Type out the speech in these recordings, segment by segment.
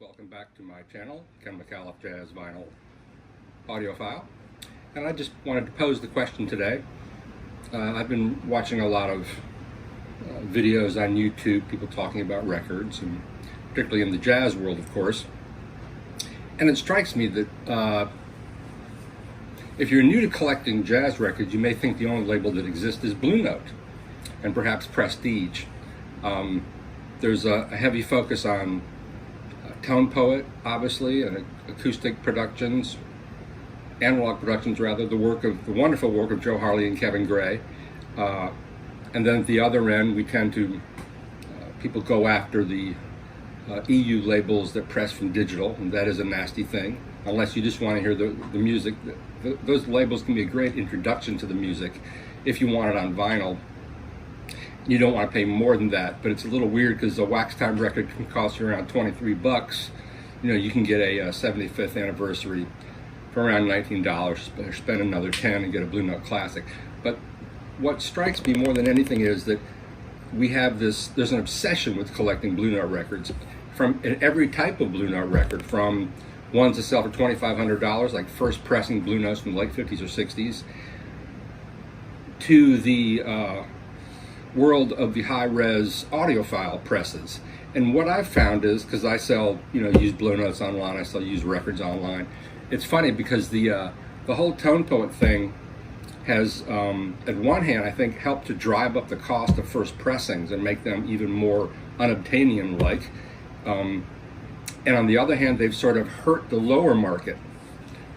Welcome back to my channel, Ken McAuliffe Jazz Vinyl Audiophile. And I just wanted to pose the question today. I've been watching a lot of videos on YouTube, people talking about records, and particularly in the jazz world, of course. And it strikes me that if you're new to collecting jazz records, you may think the only label that exists is Blue Note and perhaps Prestige. There's a heavy focus on tone poet, obviously, and acoustic productions, analog productions rather, the wonderful work of Joe Harley and Kevin Gray. And then at the other end, we tend to, people go after the EU labels that press from digital, and that is a nasty thing, unless you just want to hear the music. Those labels can be a great introduction to the music if you want it on vinyl. You don't want to pay more than that, but it's a little weird because a Wax Time record can cost you around 23 bucks. You know, you can get a 75th anniversary for around $19, or spend another 10 and get a Blue Note classic. But what strikes me more than anything is that we have there's an obsession with collecting Blue Note records, from every type of Blue Note record, from ones that sell for $2,500, like first pressing Blue Notes from the late 50s or 60s, to the world of the high-res audiophile presses. And what I've found is, because I sell, used Blue Notes online, I sell used records online. It's funny because the whole tone poet thing has, at one hand, I think, helped to drive up the cost of first pressings and make them even more unobtainium-like. And on the other hand, they've sort of hurt the lower market,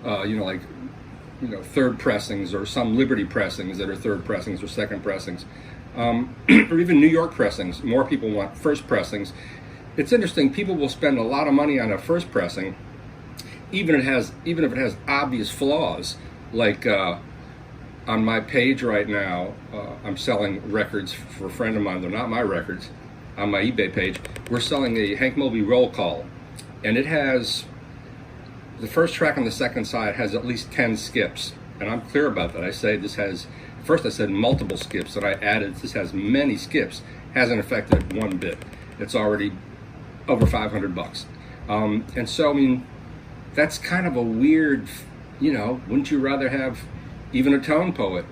third pressings, or some Liberty pressings that are third pressings or second pressings. Or even New York pressings. More people want first pressings. It's interesting, people will spend a lot of money on a first pressing, even if it has obvious flaws. Like on my page right now, I'm selling records for a friend of mine. They're not my records. On my eBay page, we're selling a Hank Mobley roll call, and it has, the first track on the second side has at least 10 skips, and I'm clear about that. I say this has, first I said multiple skips, and I added this has many skips. Hasn't affected it one bit. It's already over 500 bucks. And so, I mean, that's kind of a weird, wouldn't you rather have even a tone poet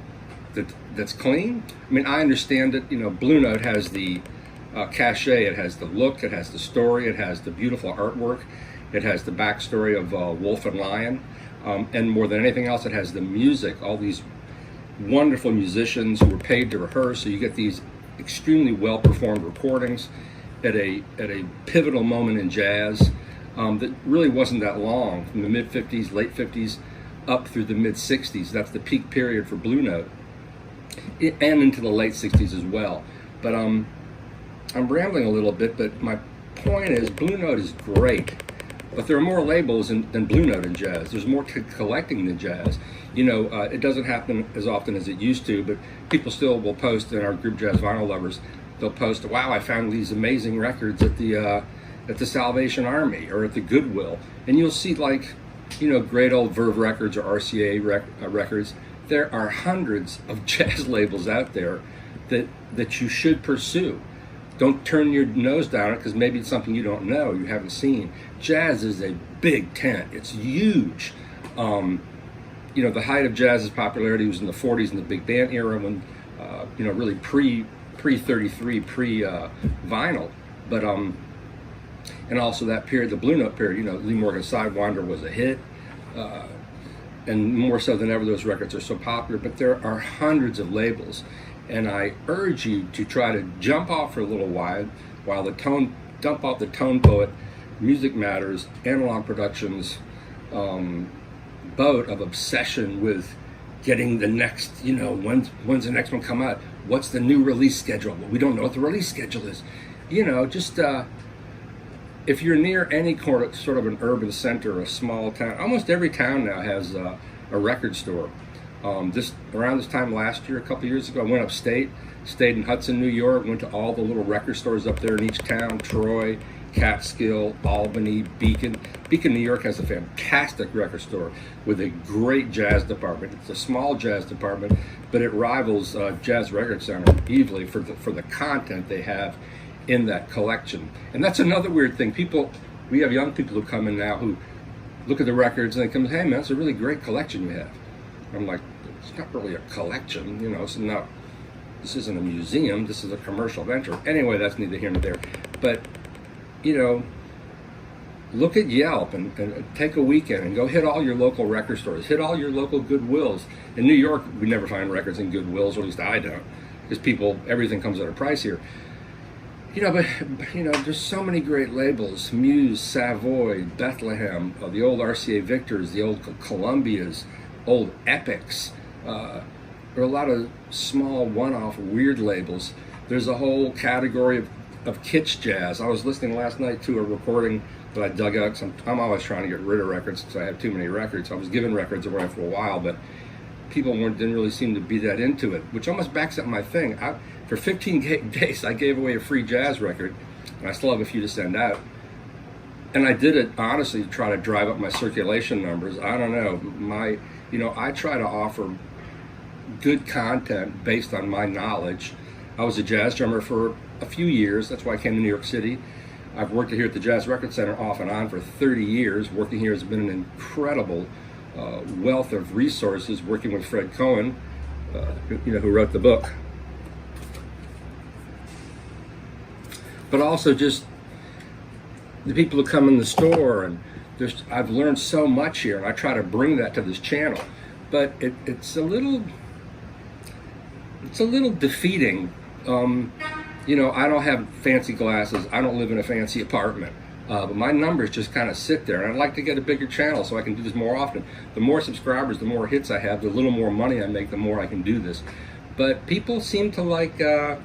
that's clean? I mean, I understand that, Blue Note has the cachet, it has the look, it has the story, it has the beautiful artwork, it has the backstory of Wolf and Lion, and more than anything else, it has the music, all these wonderful musicians who were paid to rehearse, so you get these extremely well performed recordings at a pivotal moment in jazz that really wasn't that long, from the mid 50s, late 50s up through the mid 60s. That's the peak period for Blue Note, and into the late 60s as well. But I'm rambling a little bit, but my point is Blue Note is great, but there are more labels than Blue Note in jazz. There's more to collecting than jazz. It doesn't happen as often as it used to, but people still will post in our group, Jazz Vinyl Lovers, they'll post, wow, I found these amazing records at the Salvation Army or at the Goodwill. And you'll see, great old Verve records or RCA records. There are hundreds of jazz labels out there that you should pursue. Don't turn your nose down it because maybe it's something you don't know, you haven't seen. Jazz is a big tent. It's huge. The height of jazz's popularity was in the 40s in the big band era, when, really pre-33, pre-vinyl. But, and also that period, the Blue Note period, Lee Morgan's Sidewinder was a hit. And more so than ever, those records are so popular. But there are hundreds of labels. And I urge you to try to jump off for a little while dump off the tone poet, Music Matters, analog productions, boat of obsession with getting the next, when's the next one come out? What's the new release schedule? Well, we don't know what the release schedule is. If you're near any sort of an urban center, a small town, almost every town now has a record store. Around this time last year, a couple years ago, I went upstate, stayed in Hudson, New York, went to all the little record stores up there in each town, Troy, Catskill, Albany, Beacon. Beacon, New York has a fantastic record store with a great jazz department. It's a small jazz department, but it rivals Jazz Record Center easily for the content they have in that collection. And that's another weird thing. People We have young people who come in now who look at the records and they come, hey man, it's a really great collection you have. I'm like, it's not really a collection, you know, this isn't a museum, this is a commercial venture. Anyway, that's neither here nor there. But, you know, look at Yelp and take a weekend and go hit all your local record stores, hit all your local Goodwills. In New York, we never find records in Goodwills, or at least I don't, because everything comes at a price here. You know, but you know, there's so many great labels: Muse, Savoy, Bethlehem, the old RCA Victors, the old Columbias, old Epics. There are a lot of small, one-off, weird labels. There's a whole category of kitsch jazz. I was listening last night to a recording that I dug out. I'm always trying to get rid of records because I have too many records. I was giving records away for a while, but people didn't really seem to be that into it, which almost backs up my thing. For 15 days, I gave away a free jazz record, and I still have a few to send out. And I did it honestly to try to drive up my circulation numbers. I don't know. I try to offer good content based on my knowledge. I was a jazz drummer for a few years. That's why I came to New York City. I've worked here at the Jazz Record Center off and on for 30 years. Working here has been an incredible wealth of resources, working with Fred Cohen, who wrote the book. But also just the people who come in the store, and I've learned so much here, and I try to bring that to this channel. But it's a little defeating. I don't have fancy glasses. I don't live in a fancy apartment. But my numbers just kind of sit there, and I'd like to get a bigger channel so I can do this more often. The more subscribers, the more hits I have, the little more money I make, the more I can do this. But people seem to like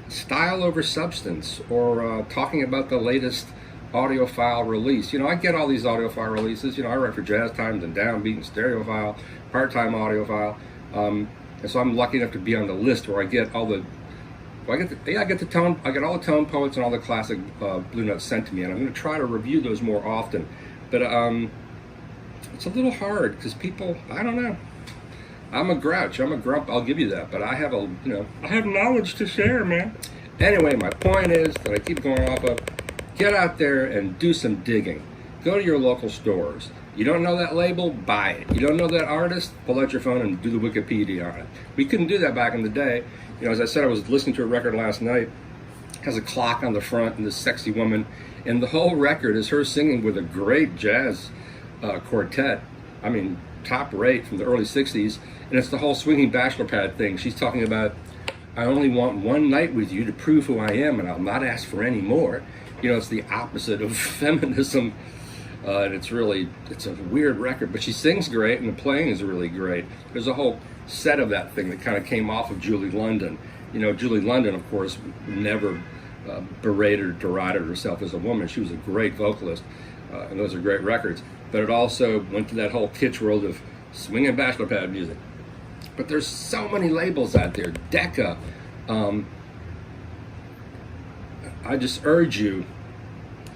style over substance, or talking about the latest audiophile release. I get all these audiophile releases. I write for Jazz Times and Downbeat and Stereophile, Part-Time Audiophile. And so I'm lucky enough to be on the list where I get all the I get all the tone poets and all the classic Blue Notes sent to me, and I'm going to try to review those more often. But it's a little hard because people, I don't know. I'm a grouch. I'm a grump. I'll give you that. But I have I have knowledge to share, man. Anyway, my point is that I keep going off of: get out there and do some digging. Go to your local stores. You don't know that label? Buy it. You don't know that artist? Pull out your phone and do the Wikipedia on it. We couldn't do that back in the day. As I said, I was listening to a record last night. It has a clock on the front and this sexy woman, and the whole record is her singing with a great jazz quartet. I mean, top rate from the early 60s, and it's the whole swinging bachelor pad thing. She's talking about, I only want one night with you to prove who I am, and I'll not ask for any more. It's the opposite of feminism. And it's a weird record, but she sings great and the playing is really great. There's a whole set of that thing that kind of came off of Julie London. Julie London, of course, never berated or derided herself as a woman. She was a great vocalist, and those are great records. But it also went to that whole kitsch world of swinging bachelor pad music. But there's so many labels out there. Decca. I just urge you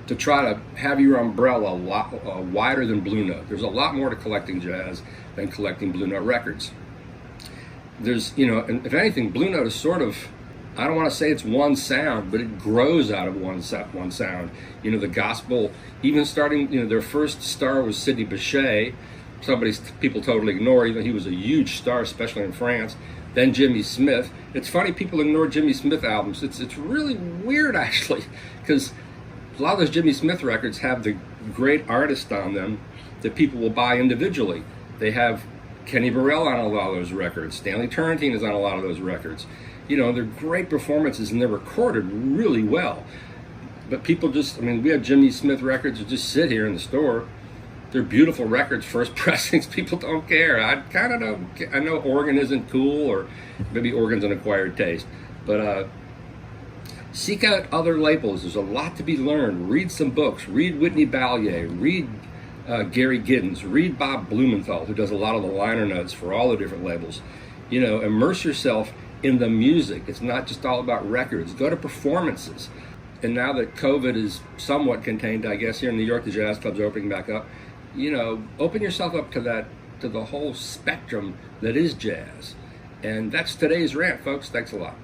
to try to have your umbrella a lot wider than Blue Note. There's a lot more to collecting jazz than collecting Blue Note records. There's, and if anything, Blue Note is sort of, I don't want to say it's one sound, but it grows out of one sound. The gospel, even starting, their first star was Sidney Bechet. People totally ignore, even he was a huge star, especially in France. Then Jimmy Smith. It's funny people ignore Jimmy Smith albums. It's really weird, actually, because a lot of those Jimmy Smith records have the great artists on them that people will buy individually. They have Kenny Burrell on a lot of those records. Stanley Turrentine is on a lot of those records. They're great performances and they're recorded really well. But people we have Jimmy Smith records that just sit here in the store. They're beautiful records, first pressings. People don't care. I know organ isn't cool, or maybe organ's an acquired taste. But seek out other labels. There's a lot to be learned. Read some books. Read Whitney Balliet. Read Gary Giddens. Read Bob Blumenthal, who does a lot of the liner notes for all the different labels. Immerse yourself in the music. It's not just all about records. Go to performances. And now that COVID is somewhat contained, I guess, here in New York, the jazz clubs are opening back up. Open yourself up to the whole spectrum that is jazz. And that's today's rant, folks. Thanks a lot.